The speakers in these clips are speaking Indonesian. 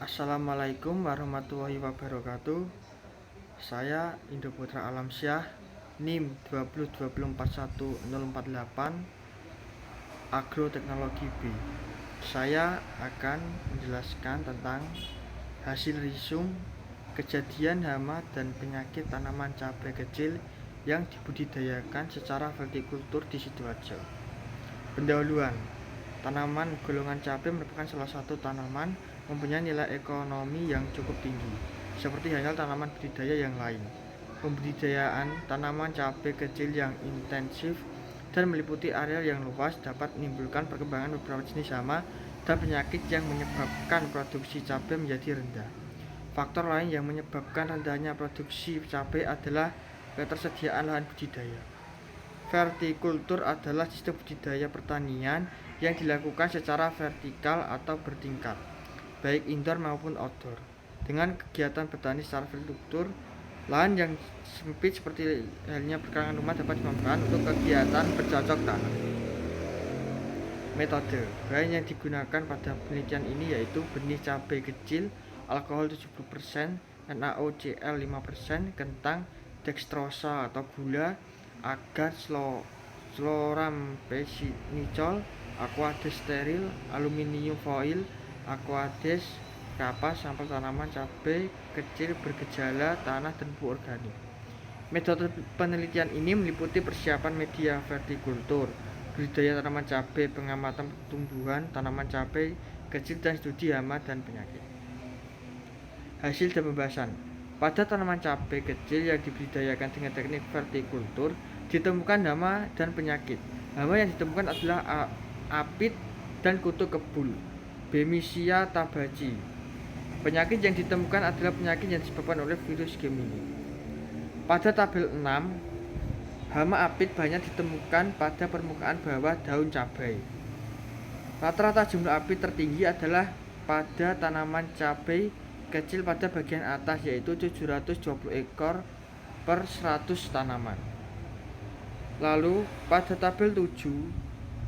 Assalamualaikum warahmatullahi wabarakatuh. Saya Indo Putra Alamsyah, NIM 2020411048, Agroteknologi B. Saya akan menjelaskan tentang hasil risum kejadian hama dan penyakit tanaman cabai kecil yang dibudidayakan secara vertikultur di Sidoarjo. Pendahuluan. Tanaman golongan cabai merupakan salah satu tanaman mempunyai nilai ekonomi yang cukup tinggi, seperti halnya tanaman budidaya yang lain. Pembudidayaan tanaman cabai kecil yang intensif dan meliputi area yang luas dapat menimbulkan perkembangan beberapa jenis hama dan penyakit yang menyebabkan produksi cabai menjadi rendah. Faktor lain yang menyebabkan rendahnya produksi cabai adalah ketersediaan lahan budidaya. Vertikultur adalah sistem budidaya pertanian yang dilakukan secara vertikal atau bertingkat, baik indoor maupun outdoor. Dengan kegiatan bertani secara vertikultur, lahan yang sempit seperti halnya perkarangan rumah dapat dimanfaatkan untuk kegiatan bercocok tanam. Metode bahan yang digunakan pada penelitian ini yaitu benih cabai kecil, alkohol 70%, NaOCl 5%, kentang, dextrosa atau gula, agar chloramphenicol, aquades steril, aluminium foil, aquades kapas, sampel tanaman cabai kecil bergejala, tanah dan pupuk organik. Metode penelitian ini meliputi persiapan media vertikultur, budidaya tanaman cabai, pengamatan pertumbuhan tanaman cabai kecil, dan studi hama dan penyakit. Hasil dan pembahasan. Pada tanaman cabai kecil yang dibudidayakan dengan teknik vertikultur, ditemukan hama dan penyakit. Hama yang ditemukan adalah apit dan kutu kebul, Bemisia tabaci. Penyakit yang ditemukan adalah penyakit yang disebabkan oleh virus Gemini. Pada tabel 6, hama apit banyak ditemukan pada permukaan bawah daun cabai. Rata-rata jumlah apit tertinggi adalah pada tanaman cabai kecil pada bagian atas, yaitu 720 ekor per 100 tanaman. Lalu pada tabel 7,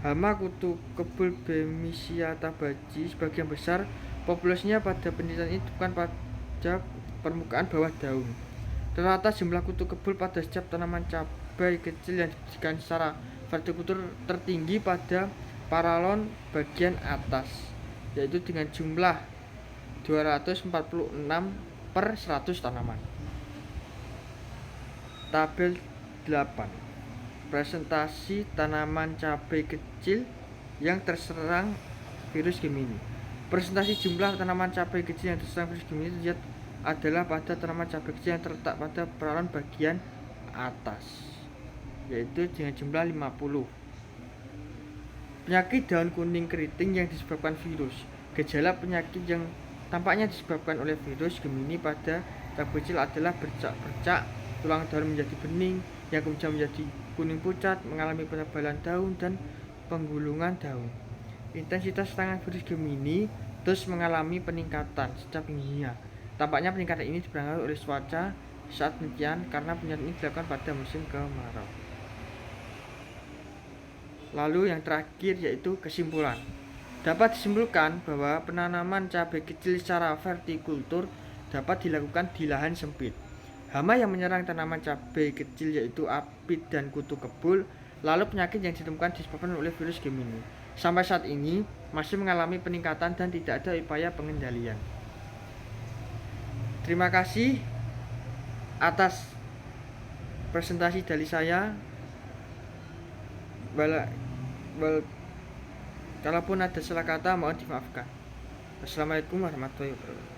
hama kutu kebul Bemisia tabaci sebagian besar populasinya pada penelitian ini ditemukan pada permukaan bawah daun. Rata-rata jumlah kutu kebul pada setiap tanaman cabai kecil yang diberikan secara vertikultur tertinggi pada paralon bagian atas, yaitu dengan jumlah 246 per 100 tanaman. Tabel 8. Presentasi tanaman cabai kecil yang terserang virus Gemini. Presentasi jumlah tanaman cabai kecil yang terserang virus Gemini terlihat adalah pada tanaman cabai kecil yang terletak pada paralon bagian atas, yaitu dengan jumlah 50. Penyakit daun kuning keriting yang disebabkan virus. Gejala penyakit yang tampaknya disebabkan oleh virus Gemini pada cabai kecil adalah bercak-bercak, tulang daun menjadi bening, yang kemudian menjadi kuning pucat, mengalami penebalan daun dan penggulungan daun. Intensitas serangan virus Gemini terus mengalami peningkatan setiap minggunya. Tampaknya peningkatan ini dipengaruhi oleh cuaca saat penelitian karena penelitian ini dilakukan pada musim kemarau. Lalu yang terakhir yaitu kesimpulan. Dapat disimpulkan bahwa penanaman cabai kecil secara vertikultur dapat dilakukan di lahan sempit. Hama yang menyerang tanaman cabai kecil yaitu apit dan kutu kebul, lalu penyakit yang ditemukan disebabkan oleh virus Gemini. Sampai saat ini masih mengalami peningkatan dan tidak ada upaya pengendalian. Terima kasih atas presentasi dari saya. Kalaupun ada salah kata mohon dimaafkan. Assalamualaikum warahmatullahi wabarakatuh.